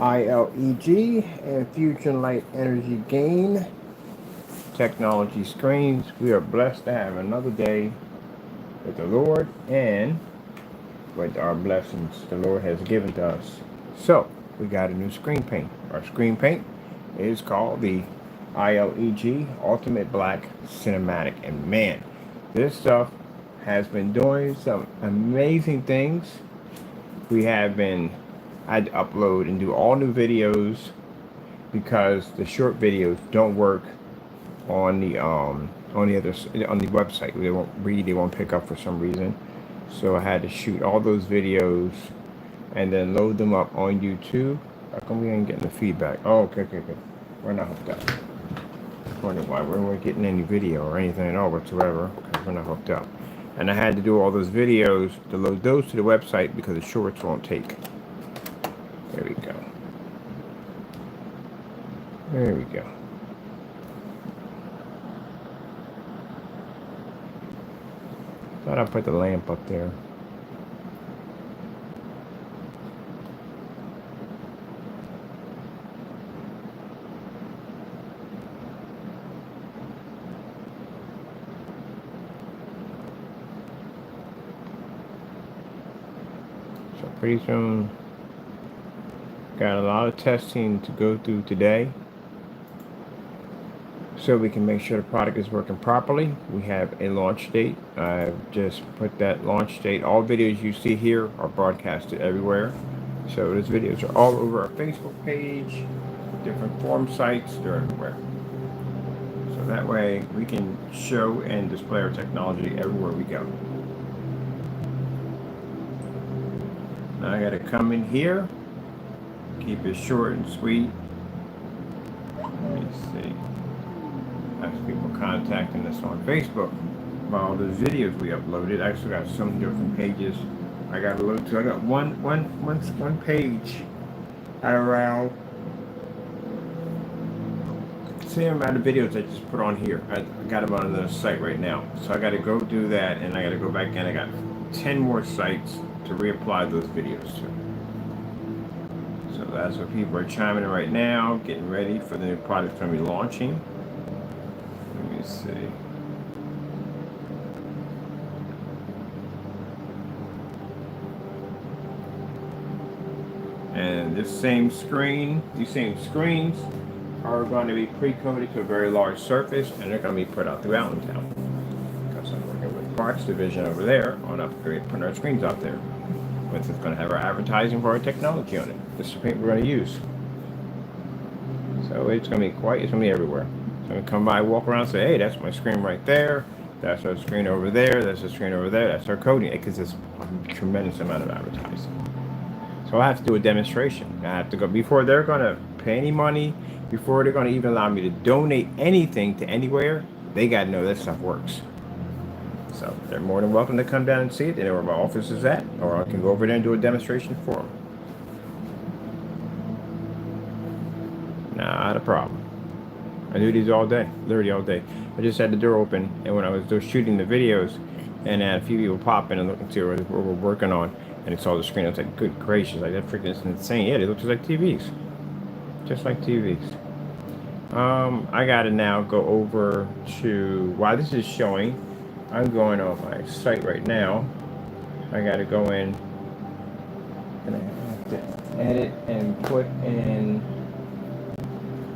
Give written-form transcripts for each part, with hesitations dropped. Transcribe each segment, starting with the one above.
ILEG and fusion light energy gain technology screens. We are blessed to have another day with the Lord and with our blessings the Lord has given to us. So we got a new screen paint. Our screen paint is called the ILEG Ultimate Black Cinematic, and man, this stuff has been doing some amazing things. I had to upload and do all new videos because the short videos don't work on the website. They won't pick up for some reason. So I had to shoot all those videos and then load them up on YouTube. How come we ain't getting the feedback? Oh, okay. We're not hooked up. I wonder why we weren't getting any video or anything at all whatsoever, because we're not hooked up. And I had to do all those videos to load those to the website because the shorts won't take. There we go. There we go. Thought I'd put the lamp up there. So pretty soon, got a lot of testing to go through today, so we can make sure the product is working properly. We have a launch date. I've just put that launch date. All videos you see here are broadcasted everywhere. So those videos are all over our Facebook page, different forum sites, they're everywhere. So that way we can show and display our technology everywhere we go. Now I gotta come in here, keep it short and sweet. Let me see. People contacting us on Facebook about all the videos we uploaded. I actually got some different pages I got to load to. I got one page at around same amount of videos I just put on here. I got them on the site right now, so I got to go do that, and I got to go back in. I got 10 more sites to reapply those videos to. So that's what people are chiming in right now, getting ready for the new product going to be launching. See. And this same screen, these same screens are going to be pre-coated to a very large surface, and they're going to be put out through Allentown. Because I'm working with Parts Division over there on putting our screens out there. But it's going to have our advertising for our technology on it. This is the paint we're going to use. So it's going to be everywhere. So I'm going to come by, walk around, say, hey, that's my screen right there. That's our screen over there. That's the screen over there. That's our coding. It gives us a tremendous amount of advertising. So I have to do a demonstration. I have to go, before they're going to pay any money, before they're going to even allow me to donate anything to anywhere, they got to know that stuff works. So they're more than welcome to come down and see it. They know where my office is at, or I can go over there and do a demonstration for them. Not a problem. I do these all day, literally all day. I just had the door open, and when I was shooting the videos, and had a few people pop in and look and see what we're working on, and it's all the screen. I was like, good gracious, like that freaking is insane. Yeah, they look just like TVs. Just like TVs. I gotta now go over to, while this is showing, I'm going on my site right now. I gotta go in, and I have to edit and put in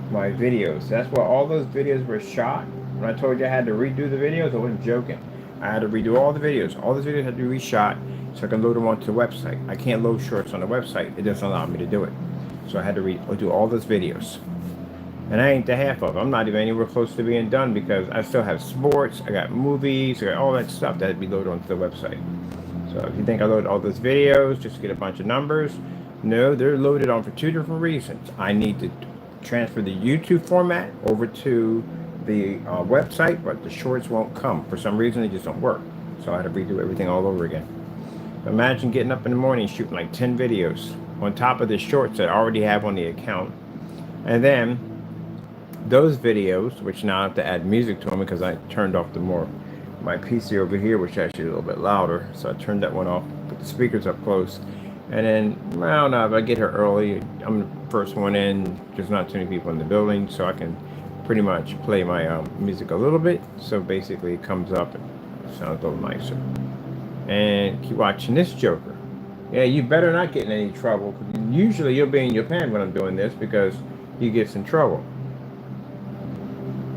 my videos. That's why all those videos were shot. When I told you I had to redo the videos, I wasn't joking. I had to redo all the videos. All the videos had to be reshot so I can load them onto the website. I can't load shorts on the website. It doesn't allow me to do it. So I had to do all those videos. And I ain't the half of them. I'm not even anywhere close to being done because I still have sports, I got movies, I got all that stuff that had to be loaded onto the website. So if you think I loaded all those videos just to get a bunch of numbers, no, they're loaded on for two different reasons. I need to transfer the YouTube format over to the website, but the shorts won't come. For some reason, they just don't work. So I had to redo everything all over again. Imagine getting up in the morning shooting like 10 videos on top of the shorts that I already have on the account. And then those videos, which now I have to add music to them because I turned off my PC over here, which is actually a little bit louder. So I turned that one off, put the speakers up close. And then, I don't know, if I get here early, I'm the first one in. There's not too many people in the building, so I can pretty much play my music a little bit. So basically, it comes up and sounds a little nicer. And keep watching this Joker. Yeah, you better not get in any trouble. Usually, you'll be in your pants when I'm doing this because he gets in trouble.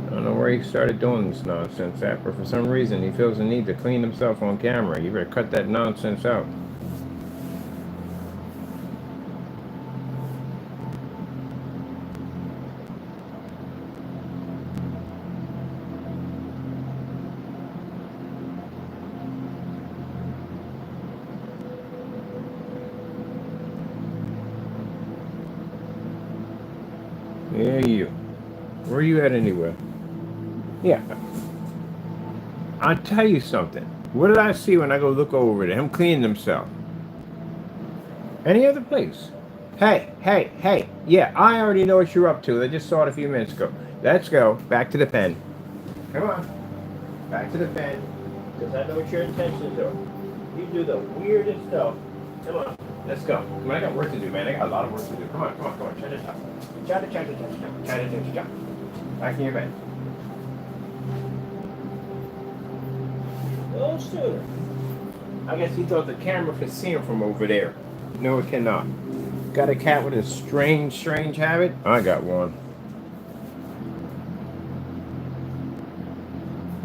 I don't know where he started doing this nonsense at, but for some reason, he feels the need to clean himself on camera. You better cut that nonsense out. Yeah, you. Where are you at anyway? Yeah. I'll tell you something. What did I see when I go look over there? Him cleaning himself. Any other place? Hey. Yeah, I already know what you're up to. I just saw it a few minutes ago. Let's go. Back to the pen. Come on. Back to the pen. Because I know what your intentions are. You do the weirdest stuff. Come on. Let's go. Come on, I got work to do, man. I got a lot of work to do. Come on. Chat. Back in your bed. Oh, sure. I guess he thought the camera could see him from over there. No, it cannot. Got a cat with a strange habit? I got one.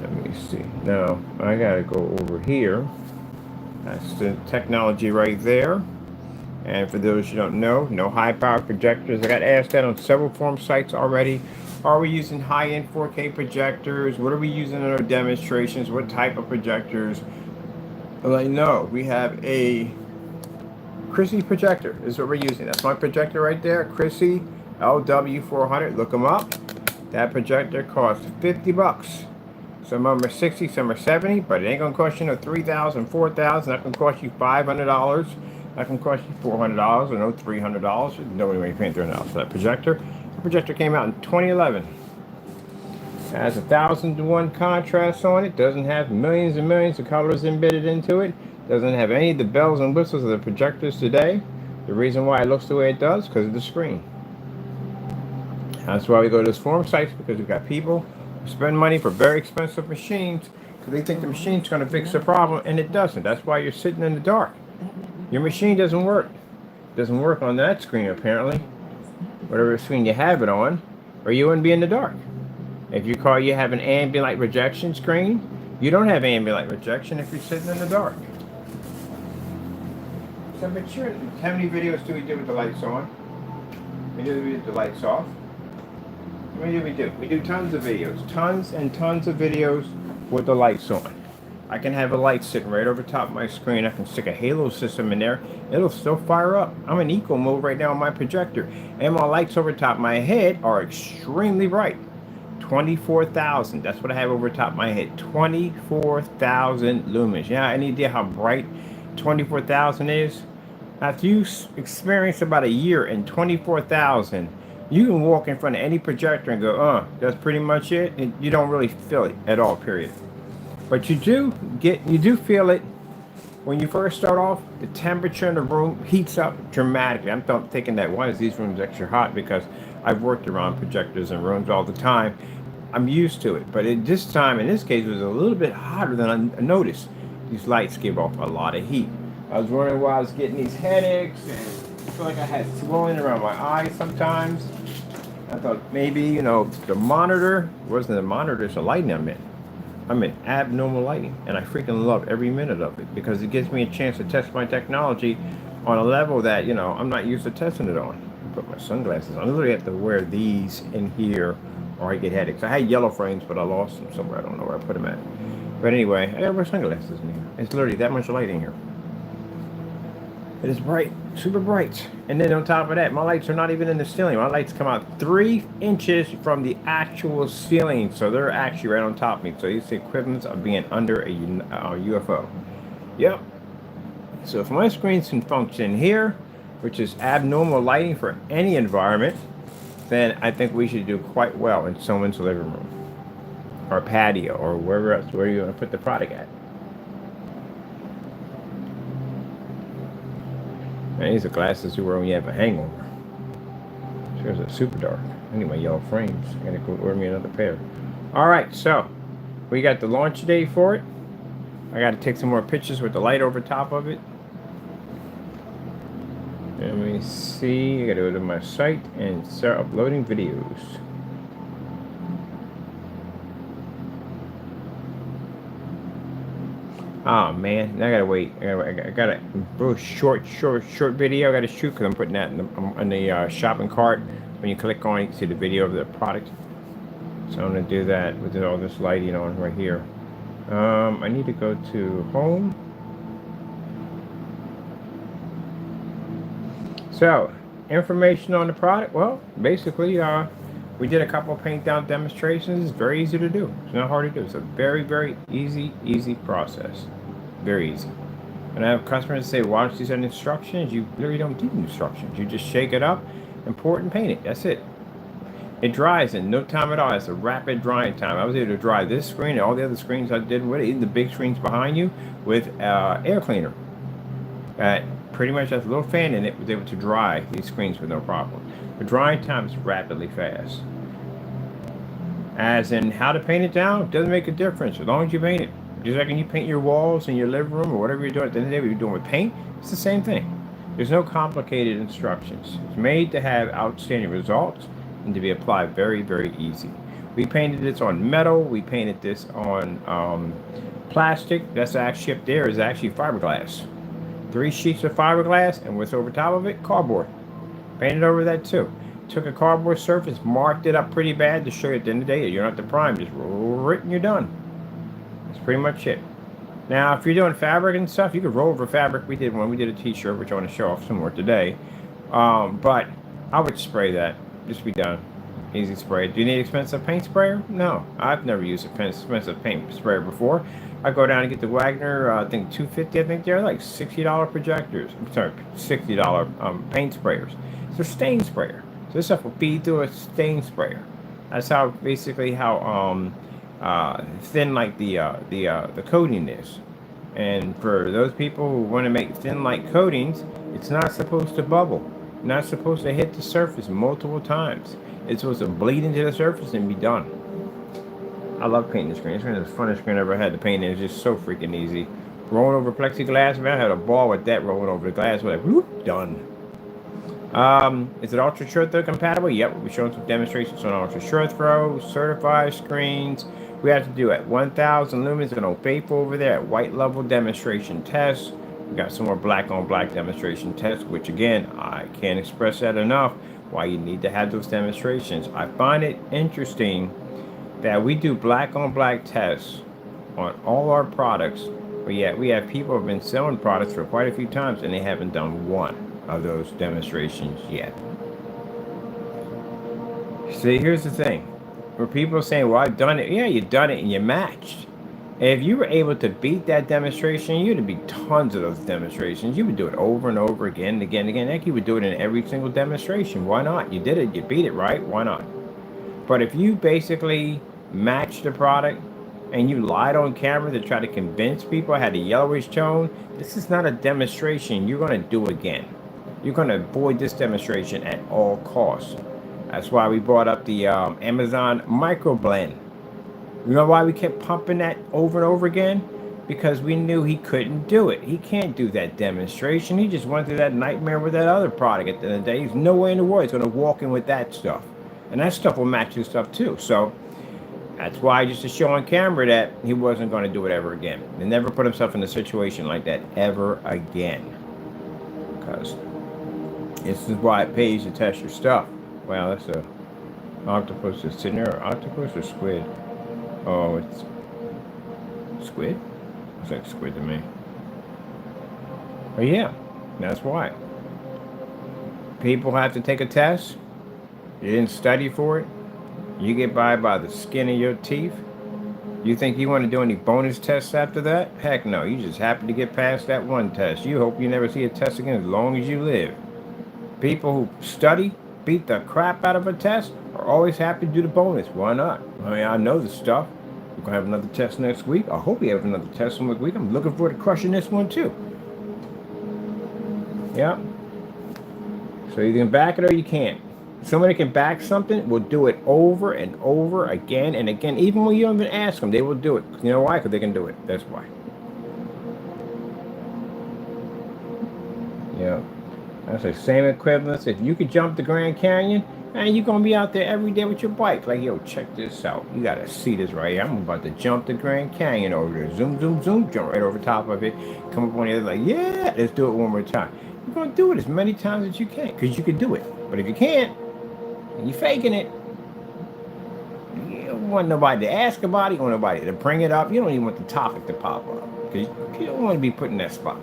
Let me see. Now, I gotta go over here. That's the technology right there. And for those you don't know, no high-power projectors. I got asked that on several forum sites already. Are we using high-end 4K projectors? What are we using in our demonstrations? What type of projectors? I'm like, no, we have a Chrissy projector. This is what we're using. That's my projector right there, Chrissy LW400. Look them up. That projector costs 50 bucks. Some of them are 60, some are 70, but it ain't gonna cost you no 3,000, 4,000. That can cost you $500. That can cost you $400 or no $300. Nobody may pay $300 for that projector. The projector came out in 2011. It has 1,000:1 contrast on it. Doesn't have millions and millions of colors embedded into it. Doesn't have any of the bells and whistles of the projectors today. The reason why it looks the way it does, because of the screen. That's why we go to those forum sites, because we've got people who spend money for very expensive machines because they think the machine's going to fix the problem, and it doesn't. That's why you're sitting in the dark. Your machine doesn't work. It doesn't work on that screen, apparently. Whatever screen you have it on, or you wouldn't be in the dark. If you have an ambient light rejection screen, you don't have ambient light rejection if you're sitting in the dark. So, but sure, how many videos do we do with the lights on? We do with the lights off. What do we do? We do tons of videos. Tons and tons of videos with the lights on. I can have a light sitting right over top of my screen. I can stick a halo system in there. It'll still fire up. I'm in eco mode right now on my projector. And my lights over top of my head are extremely bright. 24,000. That's what I have over top of my head. 24,000 lumens. Yeah, any idea how bright 24,000 is? After you experience about a year in 24,000, you can walk in front of any projector and go, that's pretty much it. And you don't really feel it at all, period. But you do feel it when you first start off. The temperature in the room heats up dramatically. I'm thinking that, why is these rooms extra hot? Because I've worked around projectors in rooms all the time. I'm used to it. But in this case, it was a little bit hotter than I noticed. These lights give off a lot of heat. I was wondering why I was getting these headaches, and I feel like I had swelling around my eyes sometimes. I thought maybe, the monitor wasn't the monitor, it's the lighting I'm in abnormal lighting, and I freaking love every minute of it because it gives me a chance to test my technology on a level that, I'm not used to testing it on. I put my sunglasses on. I literally have to wear these in here or I get headaches. I had yellow frames, but I lost them somewhere. I don't know where I put them at. But anyway, I gotta wear sunglasses in here. It's literally that much light in here. It is bright, super bright. And then on top of that, my lights are not even in the ceiling. My lights come out 3 inches from the actual ceiling. So they're actually right on top of me. So it's the equivalent of being under a UFO. Yep. So if my screens can function here, which is abnormal lighting for any environment, then I think we should do quite well in someone's living room or patio or wherever else where you want to put the product at. And these are glasses you wear when you have a hangover. Here's a super dark. I need my yellow frames. I gotta go order me another pair. Alright, so we got the launch date for it. I gotta take some more pictures with the light over top of it. Let me see. I gotta go to my site and start uploading videos. Oh man, I gotta wait. I got a real short video I gotta shoot because I'm putting that in the shopping cart. When you click on it, you can see the video of the product. So I'm gonna do that with all this lighting on right here. I need to go to home. So, information on the product. Well, basically, we did a couple of paint down demonstrations. It's very easy to do. It's not hard to do. It's a very easy process. Very easy. And I have customers say, why don't you send instructions? You literally don't give instructions. You just shake it up and pour it and paint it. That's it. It dries in no time at all. It's a rapid drying time. I was able to dry this screen and all the other screens I did with it, even the big screens behind you, with air cleaner. Pretty much has a little fan in it, was able to dry these screens with no problem. The drying time is rapidly fast. As in how to paint it down, doesn't make a difference as long as you paint it. Just like when you paint your walls in your living room or whatever you're doing, at the end of the day, what you're doing with paint, it's the same thing. There's no complicated instructions. It's made to have outstanding results and to be applied very easy. We painted this on metal. We painted this on plastic. That's actually up there is actually fiberglass. 3 sheets of fiberglass, and what's over top of it? Cardboard. Painted over that too. Took a cardboard surface, marked it up pretty bad to show you at the end of the day you don't have to prime, just roll it and you're done. That's pretty much it. Now, if you're doing fabric and stuff, you could roll over fabric. We did one. We did a t-shirt, which I want to show off some more today. But I would spray that. Just be done. Easy spray. Do you need expensive paint sprayer? No. I've never used a expensive paint sprayer before. I go down and get the Wagner, I think $250. I think they're like $60 projectors. I'm sorry, $60 paint sprayers. It's a stain sprayer. So this stuff will feed through a stain sprayer. That's how basically how thin like the coating is. And for those people who want to make thin like coatings, it's not supposed to bubble. Not supposed to hit the surface multiple times. It's supposed to bleed into the surface and be done. I love painting the screen. It's one of the funnest screen I ever had to paint. It's just so freaking easy. Rolling over plexiglass, man, I had a ball with that rolling over the glass. Like, whoop, done. Is it ultra short throw compatible? Yep, we'll be showing some demonstrations on ultra short throw, certified screens. We have to do at 1,000 lumens. An old faithful over there at white level demonstration tests. We got some more black on black demonstration tests, which again, I can't express that enough. Why you need to have those demonstrations. I find it interesting that we do black on black tests on all our products, but yet we have people who have been selling products for quite a few times and they haven't done one of those demonstrations yet. See, here's the thing. Where people are saying, well, I've done it. Yeah, you've done it and you matched. If you were able to beat that demonstration, you'd be tons of those demonstrations. You would do it over and over again and again and again. Heck, you would do it in every single demonstration. Why not? You did it. You beat it, right? Why not? But if you basically match the product and you lied on camera to try to convince people I had a yellowish tone, this is not a demonstration you're going to do again. You're going to avoid this demonstration at all costs. That's why we brought up the Amazon microblend. You know why we kept pumping that over and over again? Because we knew he couldn't do it. He can't do that demonstration. He just went through that nightmare with that other product at the end of the day. There's no way in the world he's going to walk in with that stuff. And that stuff will match his stuff too. So that's why just to show on camera that he wasn't going to do it ever again. And never put himself in a situation like that ever again. Because this is why it pays to test your stuff. Wow, that's a octopus that's sitting there. Octopus or squid? Oh, it's squid? Looks like squid to me. Oh yeah, that's why. People have to take a test. You didn't study for it. You get by the skin of your teeth. You think you want to do any bonus tests after that? Heck no, you just happen to get past that one test. You hope you never see a test again as long as you live. People who study, beat the crap out of a test, are always happy to do the bonus. Why not? I mean, I know the stuff. We're going to have another test next week. I hope we have another test next week. I'm looking forward to crushing this one too. Yeah. So you can back it or you can't. Somebody can back something, will do it over and over again and again. Even when you don't even ask them, they will do it. You know why? Because they can do it. That's why. Yeah. That's the same equivalence. If you could jump the Grand Canyon, and you're going to be out there every day with your bike. Like, yo, check this out. You got to see this right here. I'm about to jump the Grand Canyon over there. Zoom, zoom, zoom. Jump right over top of it. Come up on the other, like, yeah, let's do it one more time. You're going to do it as many times as you can because you can do it. But if you can't, and you're faking it, you don't want nobody to ask about it. You don't want nobody to bring it up. You don't even want the topic to pop up because you don't want to be put in that spot.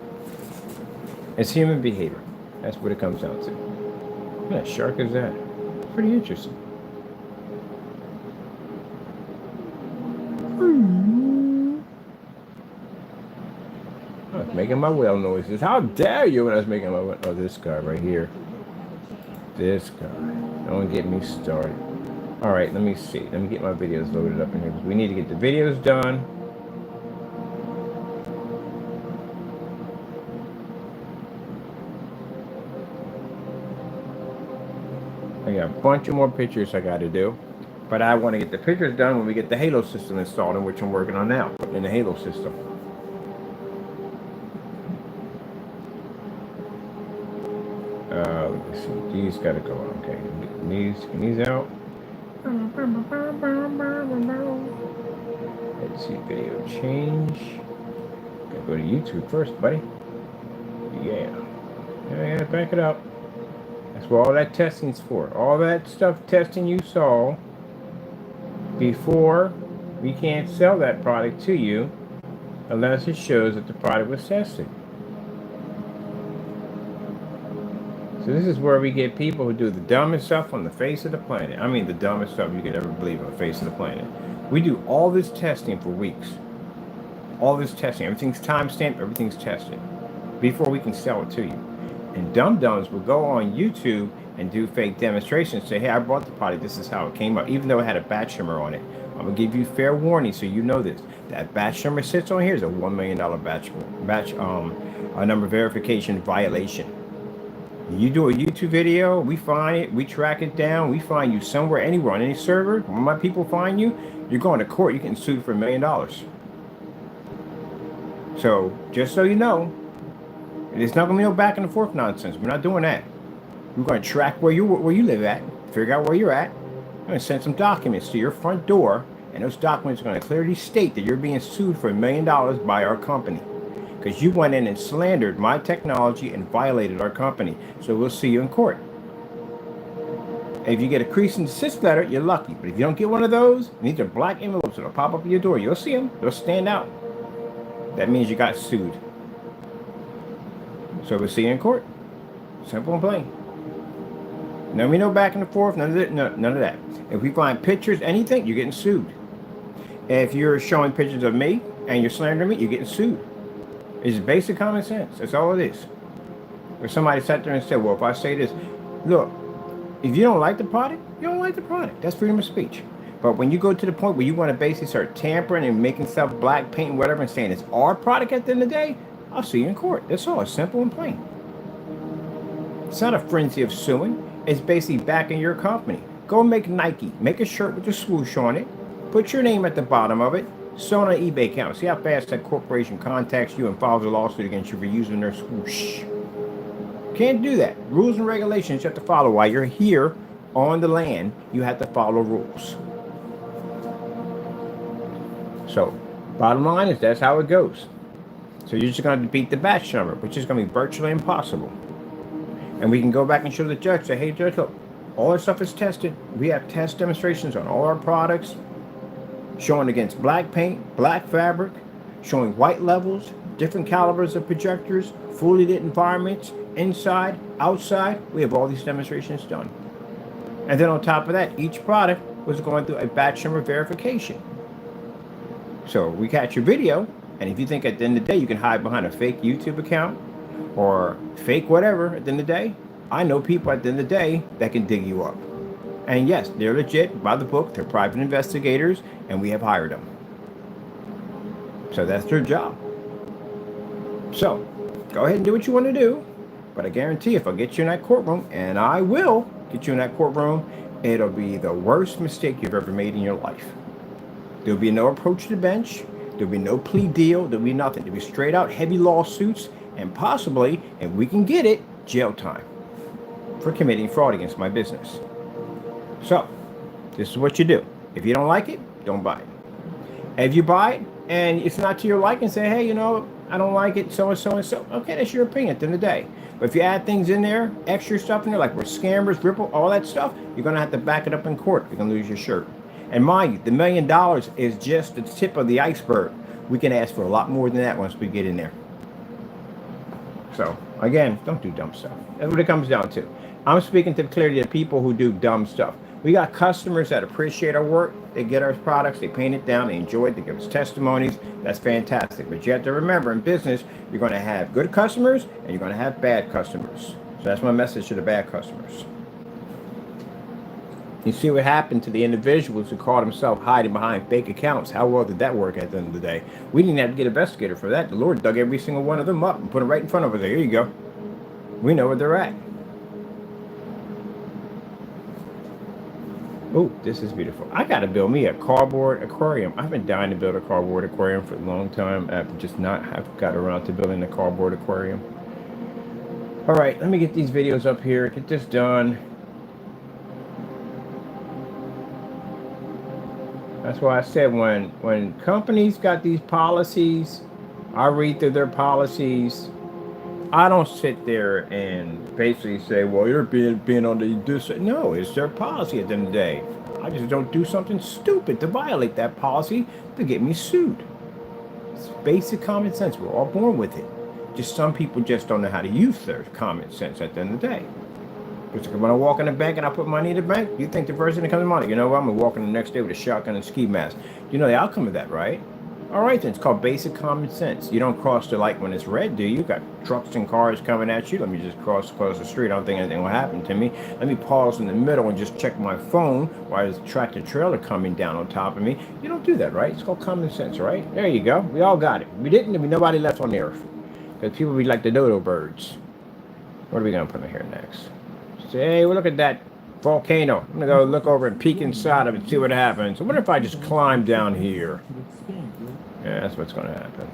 It's human behavior. That's what it comes down to. What kind of shark is that? Pretty interesting. I was making my whale noises. How dare you when I was making my whale? Oh, this guy right here. This guy. Don't get me started. All right, let me see. Let me get my videos loaded up in here. We need to get the videos done. I got a bunch of more pictures I got to do, but I want to get the pictures done when we get the Halo system installed, in which I'm working on now, putting in the Halo system. Let me see. These got to go on. Okay, these out. Let's see, video change. Gotta go to YouTube first, buddy. Yeah, back it up. That's what all that testing's for. All that stuff testing you saw before, we can't sell that product to you unless it shows that the product was tested. So this is where we get people who do the dumbest stuff on the face of the planet. I mean the dumbest stuff you could ever believe on the face of the planet. We do all this testing for weeks. All this testing. Everything's time-stamped. Everything's tested before we can sell it to you. And dum-dums will go on YouTube and do fake demonstrations. Say, hey, I bought the product. This is how it came up. Even though it had a batch number on it. I'm going to give you fair warning so you know this. That batch number sits on here is a $1 million batch number verification violation. You do a YouTube video, we find it, we track it down, we find you somewhere, anywhere, on any server. When my people find you, you're going to court. You can sue for $1 million. So, just so you know, there's not going to be no back and forth nonsense. We're not doing that. We're going to track where you live at, figure out where you're at. I'm going to send some documents to your front door, and those documents are going to clearly state that you're being sued for $1 million by our company. Because you went in and slandered my technology and violated our company. So we'll see you in court. If you get a cease and desist letter, you're lucky. But if you don't get one of those, these are black envelopes that'll pop up at your door. You'll see them. They'll stand out. That means you got sued. So we'll see you in court. Simple and plain. No back and forth, none of that. If we find pictures, anything, you're getting sued. If you're showing pictures of me and you're slandering me, you're getting sued. It's basic common sense. That's all it is. Or somebody sat there and said, well, if I say this, look, if you don't like the product, you don't like the product. That's freedom of speech. But when you go to the point where you want to basically start tampering and making stuff black, painting, whatever, and saying it's our product at the end of the day, I'll see you in court. That's all. It's simple and plain. It's not a frenzy of suing. It's basically backing your company. Go make Nike. Make a shirt with a swoosh on it. Put your name at the bottom of it. Sell on an eBay account. See how fast that corporation contacts you and files a lawsuit against you for using their swoosh. Can't do that. Rules and regulations you have to follow. While you're here on the land, you have to follow rules. So, bottom line is that's how it goes. So you're just going to beat the batch number, which is going to be virtually impossible. And we can go back and show the judge, say, hey, judge, look, all our stuff is tested. We have test demonstrations on all our products, showing against black paint, black fabric, showing white levels, different calibers of projectors, fully lit environments, inside, outside. We have all these demonstrations done. And then on top of that, each product was going through a batch number verification. So we catch your video, and if you think at the end of the day you can hide behind a fake YouTube account or fake whatever at the end of the day, I know people at the end of the day that can dig you up. And yes, they're legit, by the book, they're private investigators, and we have hired them. So that's their job. So, go ahead and do what you want to do. But I guarantee if I get you in that courtroom, and I will get you in that courtroom, it'll be the worst mistake you've ever made in your life. There'll be no approach to the bench. There'll be no plea deal. There'll be nothing. There'll be straight out heavy lawsuits and possibly, if we can get it, jail time for committing fraud against my business. So, this is what you do. If you don't like it, don't buy it. If you buy it and it's not to your liking, say, hey, you know, I don't like it, so and so and so. Okay, that's your opinion at the end of the day. But if you add things in there, extra stuff in there, like we're scammers, Ripple, all that stuff, you're going to have to back it up in court. You're going to lose your shirt. And mind you, the $1 million is just the tip of the iceberg. We can ask for a lot more than that once we get in there. So, again, don't do dumb stuff. That's what it comes down to. I'm speaking to clearly the people who do dumb stuff. We got customers that appreciate our work. They get our products, they paint it down, they enjoy it, they give us testimonies. That's fantastic. But you have to remember, in business, you're going to have good customers and you're going to have bad customers. So that's my message to the bad customers. You see what happened to the individuals who caught themselves hiding behind fake accounts. How well did that work at the end of the day? We didn't have to get an investigator for that. The Lord dug every single one of them up and put them right in front of us. Here you go. We know where they're at. Oh, this is beautiful. I got to build me a cardboard aquarium. I've been dying to build a cardboard aquarium for a long time. I've just not have got around to building a cardboard aquarium. All right, let me get these videos up here. Get this done. That's why I said when companies got these policies, I read through their policies. I don't sit there and basically say, well, you're being on this. No, it's their policy at the end of the day. I just don't do something stupid to violate that policy to get me sued. It's basic common sense. We're all born with it. Just some people just don't know how to use their common sense at the end of the day. Because when I walk in the bank and I put money in the bank, you think the first thing that comes to mind, you know what, I'm going to walk in the next day with a shotgun and ski mask. You know the outcome of that, right? All right, then, it's called basic common sense. You don't cross the light when it's red, do you? You got trucks and cars coming at you. Let me just cross the street. I don't think anything will happen to me. Let me pause in the middle and just check my phone while there's a tractor trailer coming down on top of me. You don't do that, right? It's called common sense, right? There you go. We all got it. We didn't, there'd be nobody left on the earth. Because people be like the dodo birds. What are we going to put in here next? Say, hey, well, look at that volcano. I'm going to go look over and peek inside of it and see what happens. So what if I just climb down here? Yeah, that's what's going to happen.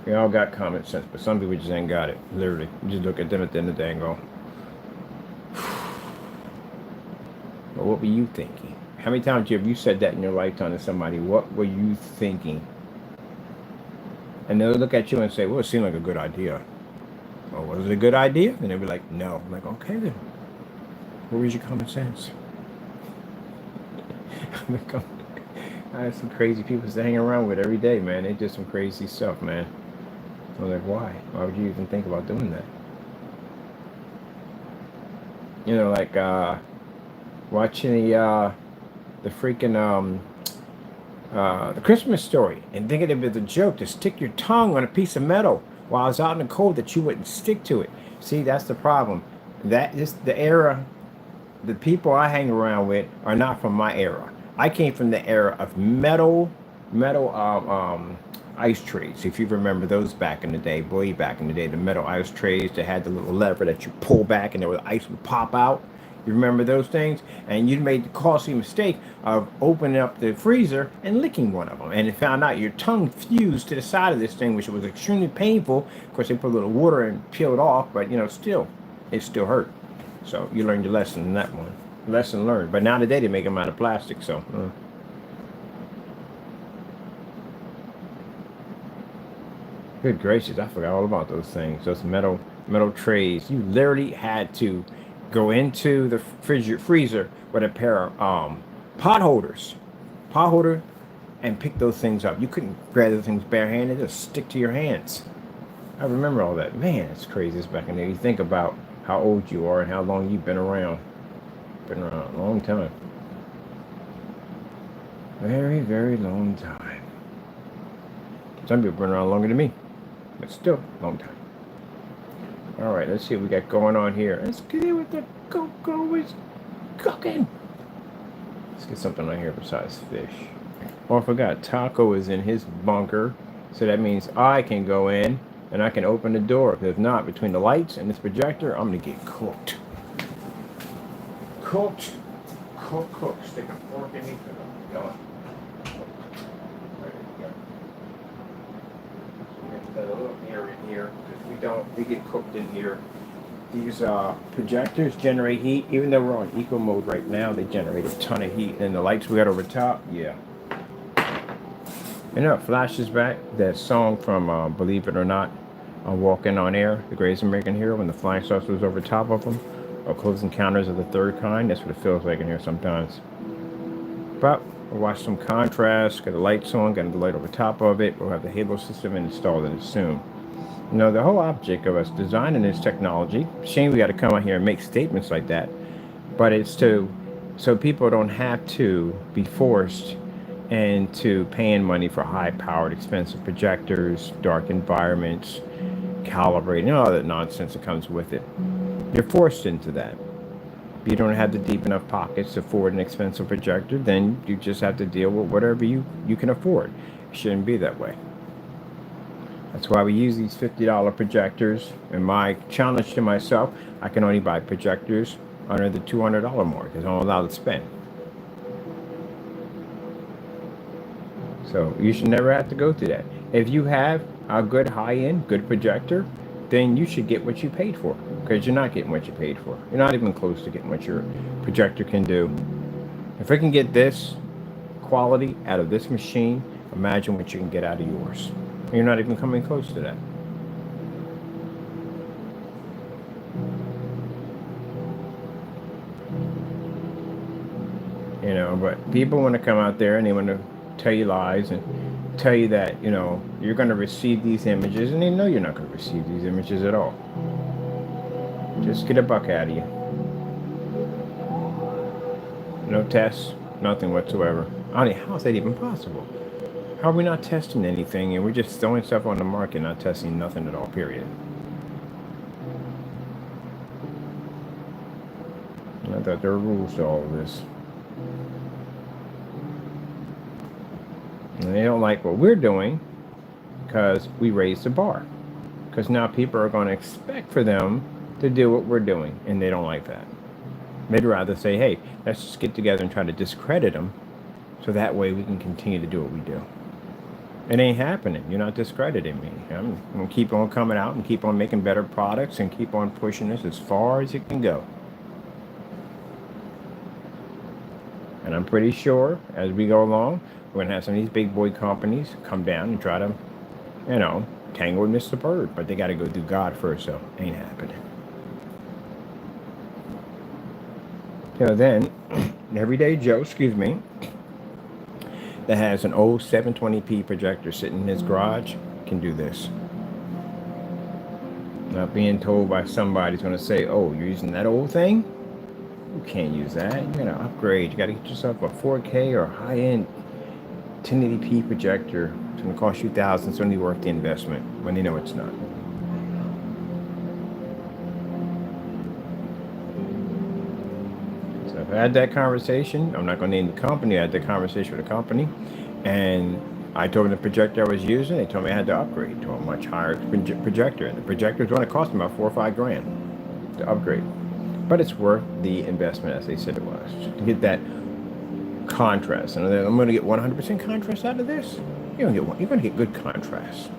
We all got common sense, but some people just ain't got it. Literally. You just look at them at the end of the day and go, well, what were you thinking? How many times have you said that in your lifetime to somebody? What were you thinking? And they'll look at you and say, well, it seemed like a good idea. Well, was it a good idea? And they'll be like, no. I'm like, okay then. Where was your common sense? I have some crazy people to hang around with every day, man. They do some crazy stuff, man. I'm like, why? Why would you even think about doing that? You know, like watching the freaking the Christmas Story and thinking it was a joke to stick your tongue on a piece of metal while it's out in the cold that you wouldn't stick to it. See, that's the problem. That is the era. The people I hang around with are not from my era. I came from the era of metal ice trays. If you remember those back in the day, way back in the day, the metal ice trays that had the little lever that you pull back and the ice would pop out. You remember those things? And you made the costly mistake of opening up the freezer and licking one of them. And it found out your tongue fused to the side of this thing, which was extremely painful. Of course, they put a little water and peel it off, but you know, still, it still hurt. So you learned your lesson in that one. Lesson learned. But now today they make them out of plastic, so. Good gracious, I forgot all about those things. Those metal trays. You literally had to go into the freezer with a pair of pot holder, and pick those things up. You couldn't grab those things barehanded, just stick to your hands. I remember all that. Man, it's crazy. It's back in there. You think about how old you are and how long you've been around. Been around a long time. Very, very long time. Some people have been around longer than me, but still, long time. All right, let's see what we got going on here. Let's get in with the cocoa is cooking. Let's get something on here besides fish. Oh, I forgot. Taco is in his bunker, so that means I can go in and I can open the door. If not, between the lights and this projector, I'm gonna get cooked. Cooked. Cooked. Stick a fork in me. Going. There you go. Get that a little near in here because we get cooked in here. These projectors generate heat. Even though we're on eco mode right now, they generate a ton of heat. And the lights we got over top, yeah. You know, it flashes back that song from Believe It or Not, Walking on Air, the greatest American hero, when the flying saucer was over top of them, or Close Encounters of the Third Kind. That's what it feels like in here sometimes. But we'll watch some contrast, got the lights on, got the light over top of it. We'll have the halo system installed in it soon. You know, the whole object of us designing this technology, shame we got to come out here and make statements like that, but it's so people don't have to be forced into paying money for high-powered, expensive projectors, dark environments, calibrating, all that nonsense that comes with it. You're forced into that. If you don't have the deep enough pockets to afford an expensive projector, then you just have to deal with whatever you can afford. It shouldn't be that way. That's why we use these $50 projectors. And my challenge to myself, I can only buy projectors under the $200 mark because I'm allowed to spend. So you should never have to go through that. If you have a good high-end, good projector, then you should get what you paid for, because you're not getting what you paid for. You're not even close to getting what your projector can do. If I can get this quality out of this machine, imagine what you can get out of yours. You're not even coming close to that. You know, but people want to come out there and they want to tell you lies and tell you that, you know, you're going to receive these images, and they know you're not going to receive these images at all. Just get a buck out of you. No tests, nothing whatsoever. I mean, how is that even possible? How are we not testing anything and we're just throwing stuff on the market, not testing nothing at all, period? I thought there were rules to all of this. And they don't like what we're doing because we raised the bar. Because now people are going to expect for them to do what we're doing, and they don't like that. They'd rather say, hey, let's just get together and try to discredit them so that way we can continue to do what we do. It ain't happening. You're not discrediting me. I'm going to keep on coming out and keep on making better products and keep on pushing this as far as it can go. And I'm pretty sure as we go along, we're going to have some of these big boy companies come down and try to, you know, tangle with Mr. Bird. But they got to go through God first, so ain't happening. So then, everyday Joe, that has an old 720p projector sitting in his garage can do this. Not being told by somebody's going to say, oh, you're using that old thing? You can't use that. You're going to upgrade. You got to get yourself a 4K or high-end 1080p projector. It's going to cost you thousands. It's only worth the investment when they know it's not. So I've had that conversation. I'm not going to name the company. I had that conversation with a company, and I told them the projector I was using. They told me I had to upgrade to a much higher projector, and the projector is going to cost me about $4 or $5 grand to upgrade. But it's worth the investment, as they said it was, to get that contrast. And I'm going to get 100% contrast out of this. You're going to get good contrast.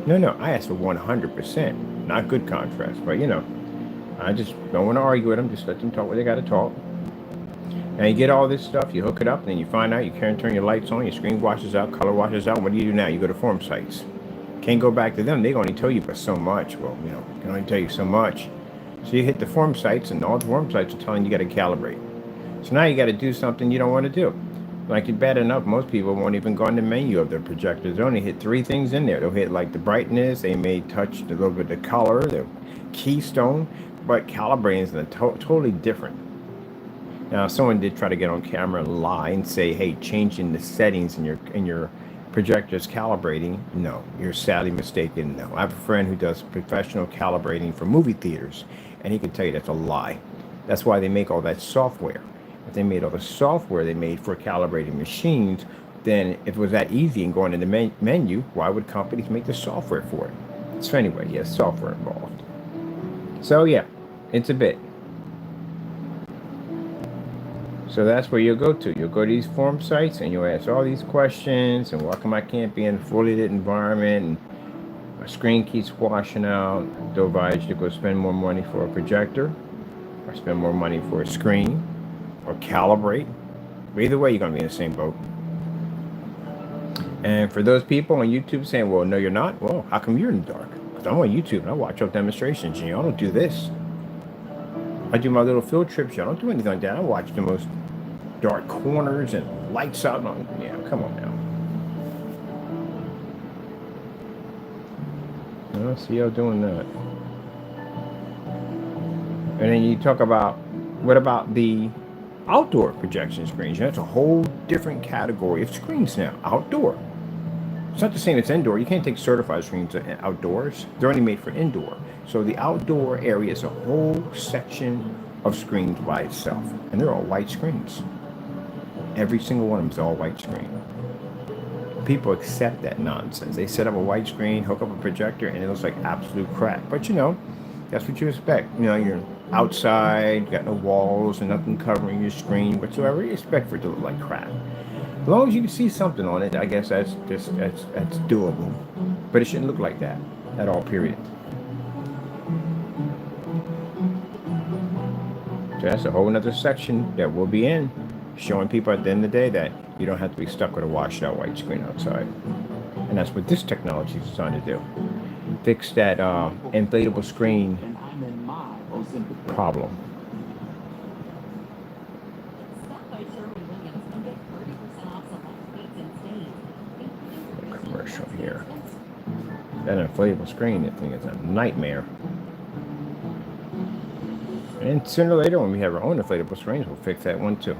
No, I asked for 100%, not good contrast. But, you know, I just don't want to argue with them. Just let them talk what they got to talk. And you get all this stuff, you hook it up, and then you find out you can't turn your lights on, your screen washes out, color washes out. What do you do now? You go to forum sites. Can't go back to them. They only tell you but so much. Well, you know, can only tell you so much. So you hit the forum sites, and all the forum sites are telling you got to calibrate. So now you got to do something you don't want to do. Like, it's bad enough, most people won't even go on the menu of their projectors. They only hit 3 things in there. They'll hit like the brightness, they may touch a little bit of the color, the keystone, but calibrating is totally different. Now, someone did try to get on camera and lie and say, hey, changing the settings in your projectors calibrating. No, you're sadly mistaken. No, I have a friend who does professional calibrating for movie theaters, and he can tell you that's a lie. That's why they make all that software. If they made all the software they made for calibrating machines, then if it was that easy and going in the menu, why would companies make the software for it? So anyway, yes, software involved. So yeah, it's a bit. So that's where you'll go to. You'll go to these forum sites and you'll ask all these questions and why come I can't be in a fully lit environment and my screen keeps washing out. They'll advise you to go spend more money for a projector or spend more money for a screen or calibrate. Either way, you're going to be in the same boat. And for those people on YouTube saying, well, no, you're not. Well, how come you're in the dark? Because I'm on YouTube and I watch your demonstrations and y'all don't do this. I do my little field trips. Y'all don't do anything like that. I watch the most dark corners and lights out. Yeah, come on now. I don't see y'all doing that. And then you talk about, what about the outdoor projection screens? That's a whole different category of screens now. Outdoor. It's not the same as indoor. You can't take certified screens outdoors. They're only made for indoor. So the outdoor area is a whole section of screens by itself. And they're all white screens. Every single one of them is all white screen. People accept that nonsense. They set up a white screen, hook up a projector, and it looks like absolute crap. But you know, that's what you expect. You know, you're outside, got no walls and nothing covering your screen whatsoever. You expect for it to look like crap. As long as you can see something on it, I guess that's doable. But it shouldn't look like that at all, period. So that's a whole nother section that we'll be in, showing people at the end of the day that you don't have to be stuck with a washed out white screen outside. And that's what this technology is designed to do. Fix that inflatable screen problem. Commercial here. That inflatable screen, that thing is a nightmare. And sooner or later, when we have our own inflatable screens, we'll fix that one too.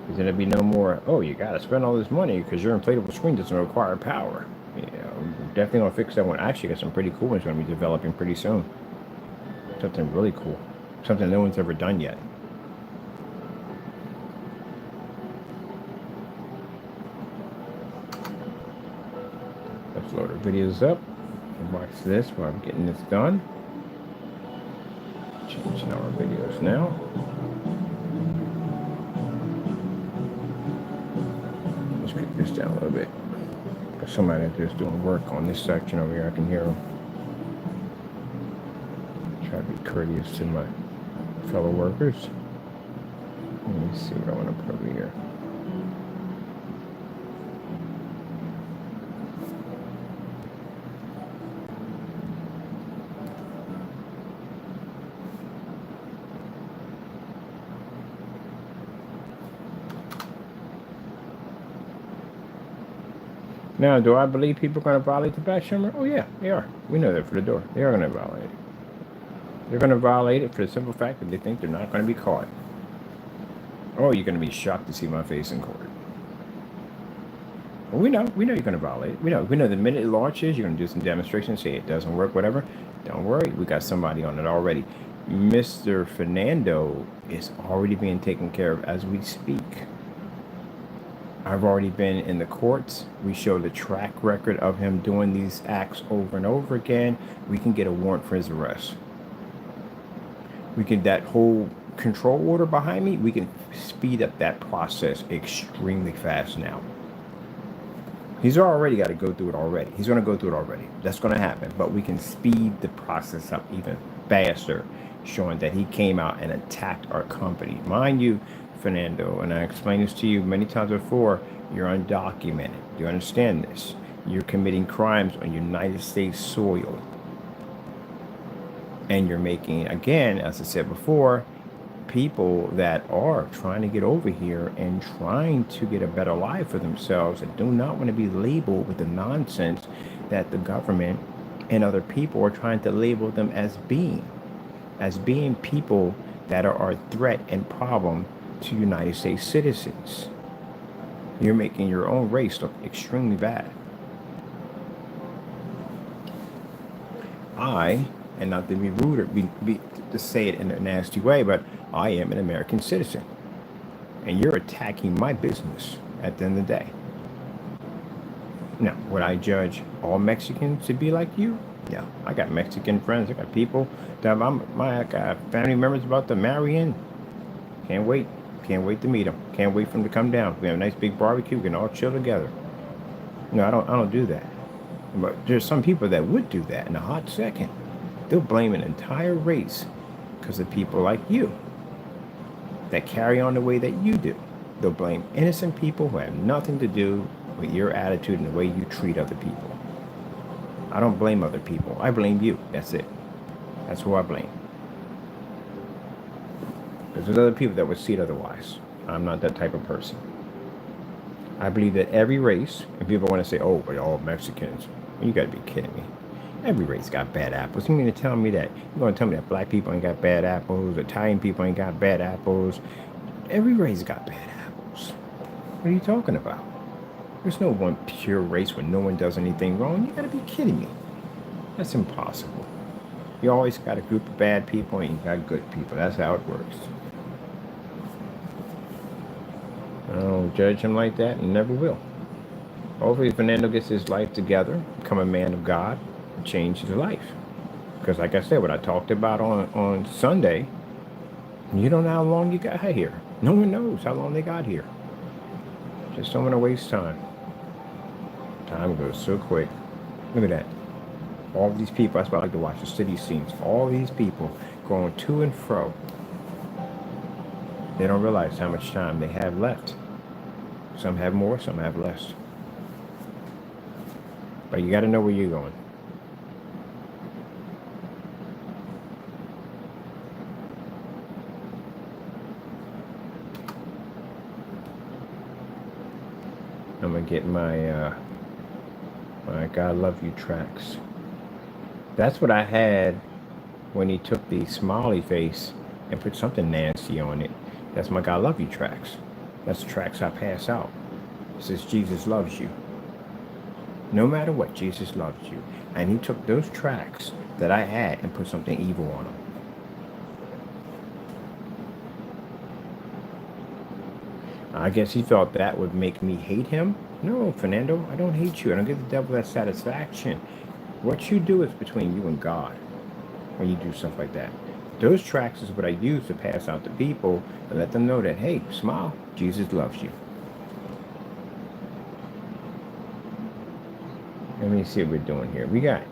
There's going to be no more, oh, you got to spend all this money because your inflatable screen doesn't require power. You know, definitely going to fix that one. Actually, got some pretty cool ones going to be developing pretty soon. Something really cool. Something no one's ever done yet. Let's load our videos up and watch this while I'm getting this done. Changing our videos now. Let's pick this down a little bit. There's somebody out there's doing work on this section over here. I can hear them. Try to be courteous to my fellow workers. Let me see what I want to put over here. Now, do I believe people are going to violate the back shimmer? Oh, yeah, they are. We know that for the door. They are going to violate it. They're going to violate it for the simple fact that they think they're not going to be caught. Oh, you're going to be shocked to see my face in court. Well, we know you're going to violate it. We know the minute it launches, you're going to do some demonstrations, say it doesn't work, whatever. Don't worry, we got somebody on it already. Mr. Fernando is already being taken care of as we speak. I've already been in the courts. We show the track record of him doing these acts over and over again. We can get a warrant for his arrest. We can, that whole control order behind me, we can speed up that process extremely fast now. He's already got to go through it already. He's going to go through it already. That's going to happen. But we can speed the process up even faster, showing that he came out and attacked our company. Mind you, Fernando, and I explained this to you many times before, you're undocumented. Do you understand this? You're committing crimes on United States soil. And you're making, again, as I said before, people that are trying to get over here and trying to get a better life for themselves and do not want to be labeled with the nonsense that the government and other people are trying to label them as being people that are a threat and problem to United States citizens. You're making your own race look extremely bad. And not to be rude or to say it in a nasty way, but I am an American citizen. And you're attacking my business at the end of the day. Now, would I judge all Mexicans to be like you? No. I got Mexican friends. I got people that I got family members about to marry in. Can't wait. Can't wait to meet them. Can't wait for them to come down. We have a nice big barbecue. We can all chill together. No, I don't do that. But there's some people that would do that in a hot second. They'll blame an entire race because of people like you that carry on the way that you do. They'll blame innocent people who have nothing to do with your attitude and the way you treat other people. I don't blame other people. I blame you. That's it. That's who I blame. Because there's other people that would see it otherwise. I'm not that type of person. I believe that every race, and people want to say, oh, but all Mexicans. You got to be kidding me. Every race got bad apples. You mean to tell me that, you're going to tell me that black people ain't got bad apples, Italian people ain't got bad apples. Every race got bad apples. What are you talking about? There's no one pure race where no one does anything wrong. You got to be kidding me. That's impossible. You always got a group of bad people and you got good people. That's how it works. I don't judge him like that and never will. Hopefully Fernando gets his life together, become a man of God, and change his life. Because like I said, what I talked about on Sunday, you don't know how long you got here. No one knows how long they got here. Just don't want to waste time. Time goes so quick. Look at that. All these people, that's why I like to watch the city scenes. All these people going to and fro. They don't realize how much time they have left. Some have more, some have less. But you got to know where you're going. I'm going to get my God Love You tracks. That's what I had when he took the smiley face and put something nasty on it. That's my God Love You tracks. That's the tracks I pass out. It says Jesus loves you. No matter what, Jesus loves you. And he took those tracks that I had and put something evil on them. I guess he felt that would make me hate him. No, Fernando, I don't hate you. I don't give the devil that satisfaction. What you do is between you and God when you do stuff like that. Those tracks is what I use to pass out to people and let them know that, hey, smile, Jesus loves you. Let me see what we're doing here. We got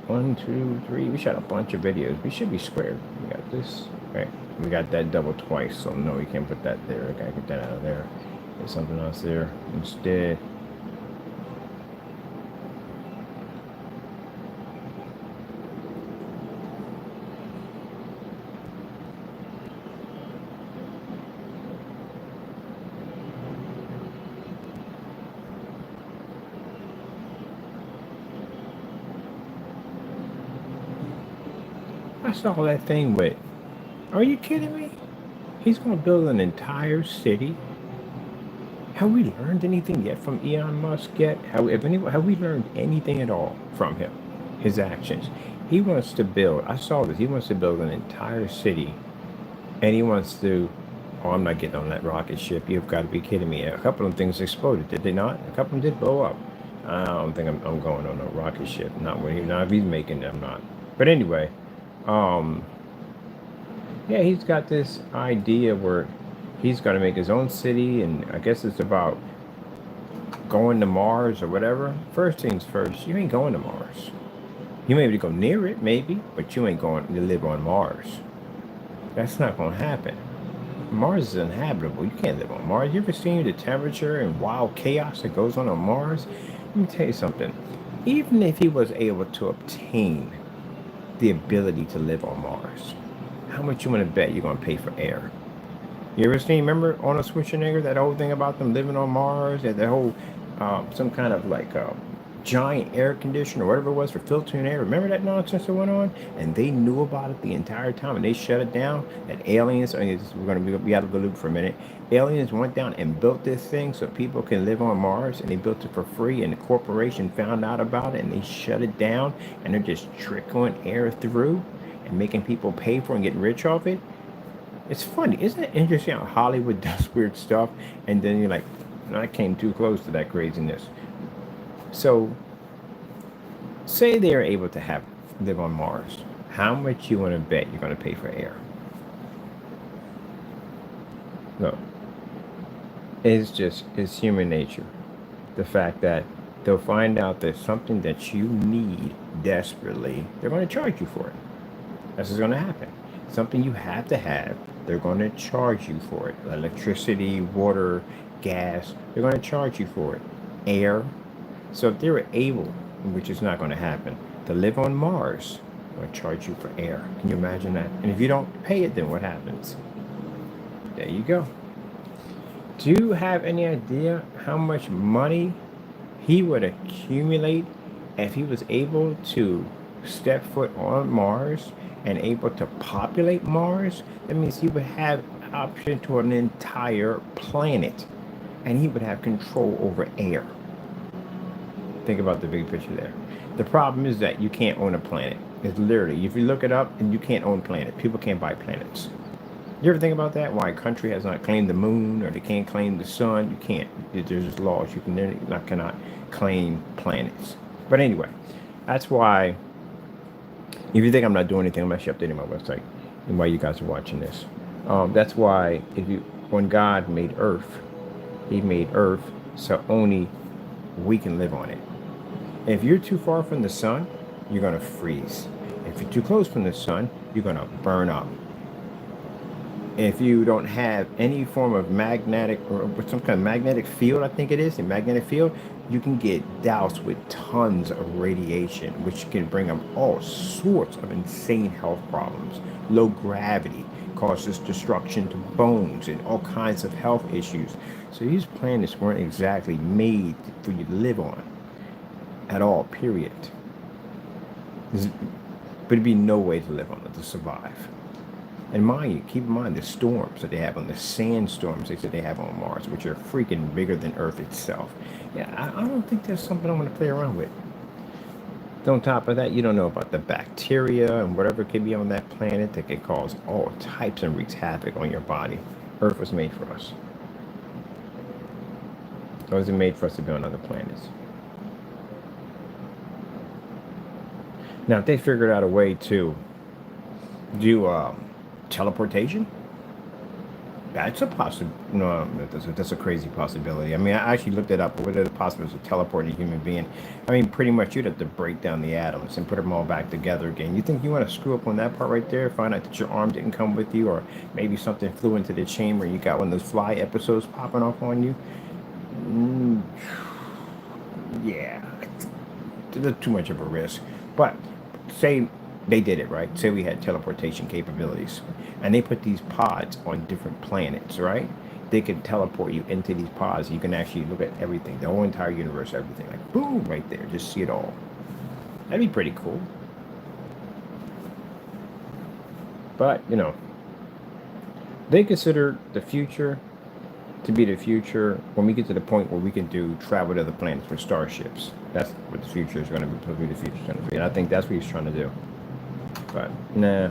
1, 2, 3. We shot a bunch of videos. We should be squared. We got this. Right. We got that double twice. So no, we can't put that there. I gotta get that out of there. There's something else there instead. I saw that thing with, are you kidding me? He's going to build an entire city. Have we learned anything yet from Elon Musk yet? Have we learned anything at all from him? His actions. He wants to build, I saw this, he wants to build an entire city. And he wants to, oh, I'm not getting on that rocket ship. You've got to be kidding me. A couple of things exploded, did they not? A couple of them did blow up. I don't think I'm going on a rocket ship. Not if he's making them, not. But anyway, yeah, he's got this idea where he's going to make his own city, and I guess it's about going to Mars or whatever. First things first, you ain't going to Mars. You may be able to go near it, maybe, but you ain't going to live on Mars. That's not going to happen. Mars is uninhabitable. You can't live on Mars. You ever seen the temperature and wild chaos that goes on Mars? Let me tell you something. Even if he was able to obtain the ability to live on Mars, how much you want to bet you're going to pay for air? You ever seen, remember Arnold Schwarzenegger, that whole thing about them living on Mars, that whole, some kind of like giant air conditioner or whatever it was for filtering air? Remember that nonsense that went on? And they knew about it the entire time and they shut it down. And aliens, we're going to be out of the loop for a minute. Aliens went down and built this thing so people can live on Mars, and they built it for free, and the corporation found out about it and they shut it down, and they're just trickling air through and making people pay for and get rich off it. It's funny, isn't it interesting how Hollywood does weird stuff, and then you're like, no, I came too close to that craziness. So, say they're able to live on Mars. How much you want to bet you're going to pay for air? No, it's human nature. The fact that they'll find out there's something that you need desperately, they're going to charge you for it. That's what's going to happen. Something you have to have, they're going to charge you for it. Electricity, water, gas, they're going to charge you for it. Air. So if they were able, which is not going to happen, to live on Mars, they're going to charge you for air. Can you imagine that? And if you don't pay it, then what happens? There you go. Do you have any idea how much money he would accumulate if he was able to step foot on Mars and able to populate Mars? That means he would have option to an entire planet, and he would have control over air. Think about the big picture there. The problem is that you can't own a planet. It's literally, if you look it up, and you can't own a planet. People can't buy planets. You ever think about that? Why a country has not claimed the moon, or they can't claim the sun? You can't. There's just laws. You cannot claim planets. But anyway, that's why. If you think I'm not doing anything, I'm actually updating my website. And while you guys are watching this, that's why when God made Earth, He made Earth so only we can live on it. If you're too far from the sun, you're gonna freeze. If you're too close from the sun, you're gonna burn up. If you don't have any form of magnetic or some kind of magnetic field, I think it is, a magnetic field, you can get doused with tons of radiation, which can bring them all sorts of insane health problems. Low gravity causes destruction to bones and all kinds of health issues. So these planets weren't exactly made for you to live on at all, period. But it'd be no way to live on it, to survive. And mind you, keep in mind the storms that they have on the sandstorms they said they have on Mars, which are freaking bigger than Earth itself. Yeah, I don't think that's something I want to play around with. On top of that, you don't know about the bacteria and whatever could be on that planet that could cause all types and wreaks havoc on your body. Earth was made for us. It wasn't made for us to be on other planets. Now, if they figured out a way to do teleportation, that's a no, that's a crazy possibility. I mean, I actually looked it up. What are the possibilities of teleporting a human being? I mean, pretty much you'd have to break down the atoms and put them all back together again. You think you want to screw up on that part right there? Find out that your arm didn't come with you, or maybe something flew into the chamber and you got one of those fly episodes popping off on you? Yeah, it's too much of a risk. But say they did it, right? Say we had teleportation capabilities, and they put these pods on different planets, right? They could teleport you into these pods. You can actually look at everything, the whole entire universe, everything, like boom, right there. Just see it all. That'd be pretty cool. But, you know, they consider the future to be the future when we get to the point where we can do travel to other planets with starships. That's what the future is going to be. The future is going to be, and I think that's what he's trying to do. But nah.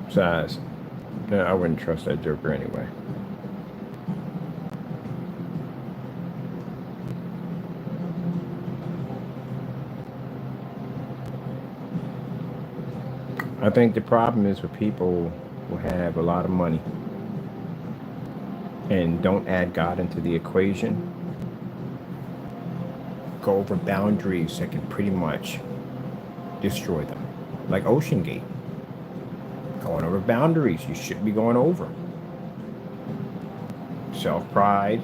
Besides, nah, I wouldn't trust that Joker anyway. I think the problem is with people who have a lot of money and don't add God into the equation, go over boundaries that can pretty much destroy them. Like Ocean Gate. Going over boundaries you shouldn't be going over. Self-pride,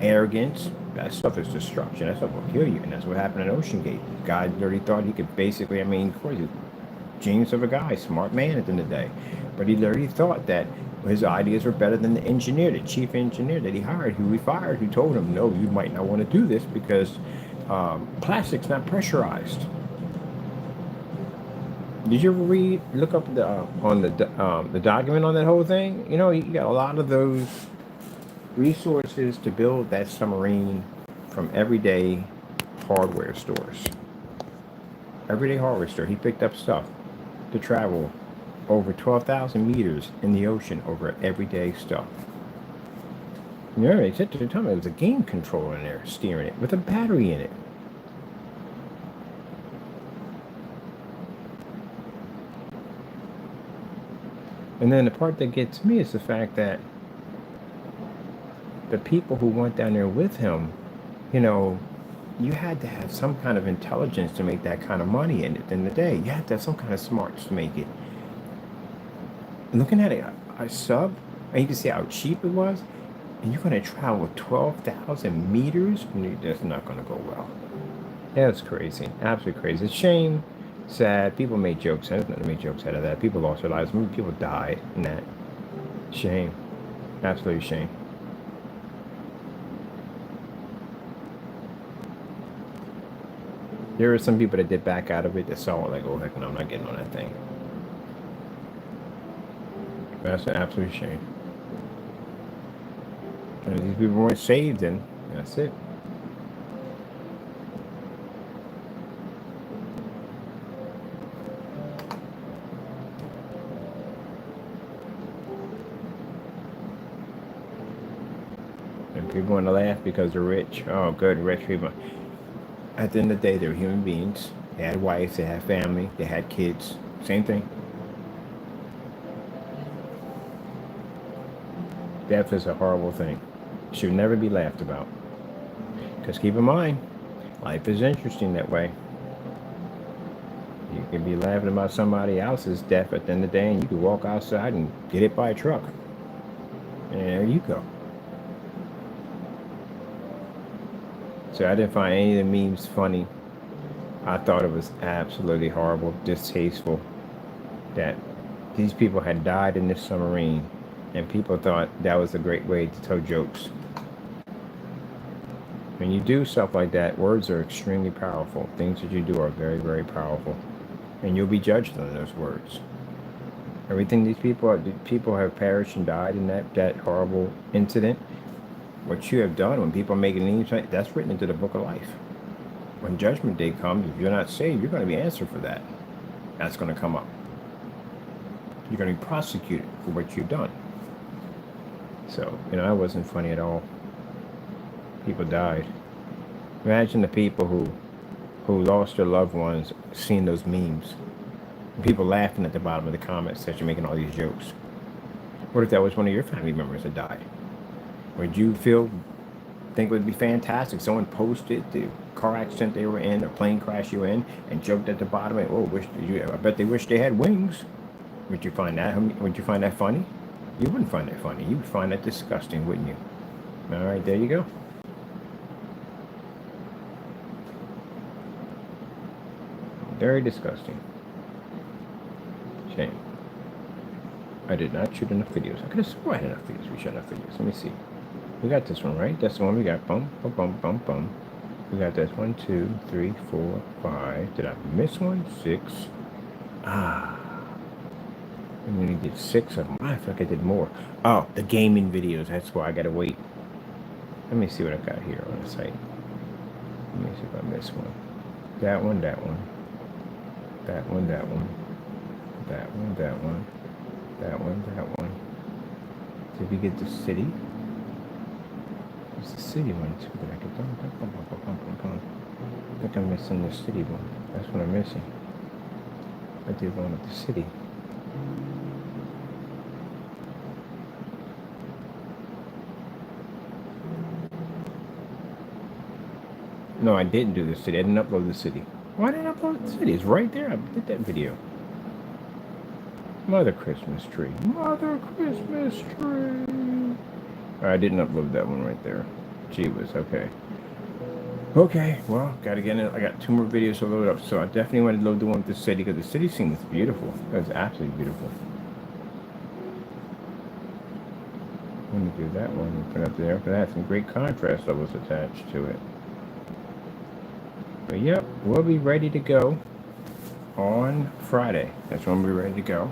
arrogance, that stuff is destruction. That stuff will kill you. And that's what happened at Ocean Gate. God already thought he could basically, I mean, of course, genius of a guy, smart man at the end of the day. But he literally thought that his ideas were better than the engineer, the chief engineer that he hired, who he fired, who told him, no, you might not want to do this because plastic's not pressurized. Did you ever look up the document on that whole thing? You know, you got a lot of those resources to build that submarine from everyday hardware stores. Everyday hardware store. He picked up stuff to travel over 12,000 meters in the ocean over everyday stuff. You know, they said to the time it was a game controller in there steering it with a battery in it. And then the part that gets me is the fact that the people who went down there with him, you know, you had to have some kind of intelligence to make that kind of money in it in the day. You had to have some kind of smarts to make it. Looking at it, a sub, and you can see how cheap it was, and you're going to travel 12,000 meters, that's not going to go well. Yeah, it's crazy. Absolutely crazy. It's a shame, sad. People made jokes. There's nothing to make jokes out of that. People lost their lives. Many people died in that. Shame. Absolutely shame. There were some people that did back out of it that saw it like, oh, heck no, I'm not getting on that thing. That's an absolute shame. And these people weren't saved, and that's it. And people want to laugh because they're rich. Oh, good, rich people. At the end of the day, they were human beings. They had wives, they had family, they had kids. Same thing. Death is a horrible thing. Should never be laughed about. Because keep in mind, life is interesting that way. You can be laughing about somebody else's death at the end of the day, and you can walk outside and get hit by a truck. And there you go. So I didn't find any of the memes funny. I thought it was absolutely horrible, distasteful that these people had died in this submarine, and people thought that was a great way to tell jokes. When you do stuff like that, words are extremely powerful. Things that you do are very, very powerful. And you'll be judged on those words. Everything these people have perished and died in that horrible incident. What you have done when people are making memes, that's written into the book of life. When judgment day comes, if you're not saved, you're going to be answered for that. That's going to come up. You're going to be prosecuted for what you've done. So, that wasn't funny at all. People died. Imagine the people who lost their loved ones seeing those memes. People laughing at the bottom of the comment section making all these jokes. What if that was one of your family members that died? Would you think it would be fantastic? Someone posted the car accident they were in, or plane crash you were in, and joked at the bottom. I bet they wish they had wings. Would you find that funny? You wouldn't find that funny. You would find that disgusting, wouldn't you? All right, there you go. Very disgusting. Shame. I did not shoot enough videos. I could have sworn I had enough videos. We shot enough videos. Let me see. We got this one, right? That's the one we got. Bum, bum, bum, bum, bum. We got this 1, 2, 3, 4, 5. Did I miss one? 6. I'm gonna get 6 of them. I feel like I did more. Oh, the gaming videos. That's why I gotta wait. Let me see what I got here on the site. Let me see if I missed one. That one, that one. That one, that one. That one, that one. That one, that one. Did we get the city? It's the city one too that I could do. I think I'm missing the city one. That's what I'm missing. I did one with the city. No, I didn't do the city. I didn't upload the city. Why didn't I upload the city? It's right there. I did that video. Mother Christmas tree. Mother Christmas tree. I didn't upload that one right there. Gee whiz, okay. Okay, well, gotta get in. I got 2 more videos to load up, so I definitely want to load the one with the city, because the city scene was beautiful. It was absolutely beautiful. I'm gonna do that one and put it up there, because it had some great contrast levels attached to it. But yep, we'll be ready to go on Friday. That's when we'll be ready to go.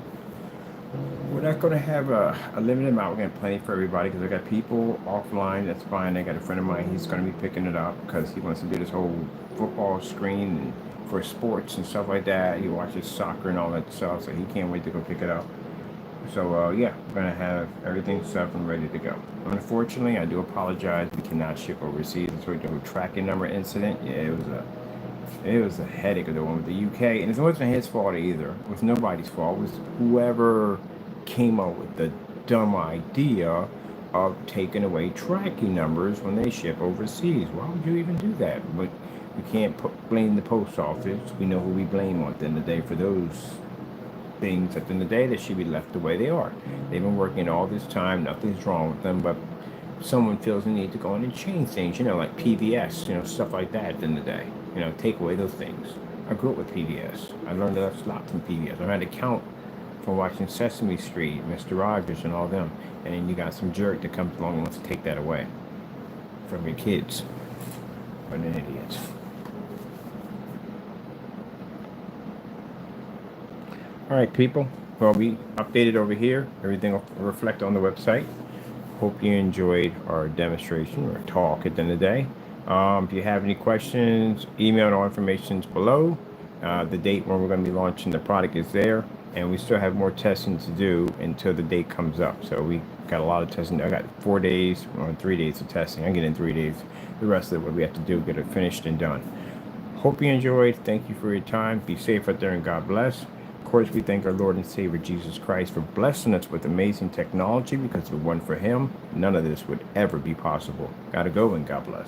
We're not going to have a limited amount. We're going to have plenty for everybody, because I got people offline. That's fine. I got a friend of mine. He's going to be picking it up because he wants to do this whole football screen and for sports and stuff like that. He watches soccer and all that stuff, so he can't wait to go pick it up. So yeah, we're gonna have everything set up and ready to go. Unfortunately, I do apologize. We cannot ship overseas. It's with the whole tracking number incident. Yeah, it was a headache of the one with the UK, and it wasn't his fault either. It was nobody's fault. It was whoever came up with the dumb idea of taking away tracking numbers when they ship overseas. Why would you even do that? But we can't blame the post office. We know who we blame at the end of the day for those things. At the end of the day, they should be left the way they are. They've been working all this time. Nothing's wrong with them, but someone feels the need to go in and change things, like PBS, stuff like that at the end of the day. Take away those things. I grew up with PBS. I learned a lot from PBS. I had to count from watching Sesame Street, Mr. Rogers, and all them. And then you got some jerk that comes along and wants to take that away from your kids. What an idiot. All right, people. Well, we updated over here. Everything will reflect on the website. Hope you enjoyed our demonstration or talk at the end of the day. If you have any questions, email all information's below. The date when we're going to be launching the product is there, and we still have more testing to do until the date comes up. So we got a lot of testing. I got 4 days or 3 days of testing. I get in 3 days. The rest of it, what we have to do, get it finished and done. Hope you enjoyed. Thank you for your time. Be safe out there, and God bless. Of course, we thank our Lord and Savior Jesus Christ for blessing us with amazing technology, because if it weren't for him, none of this would ever be possible. Gotta go, and God bless.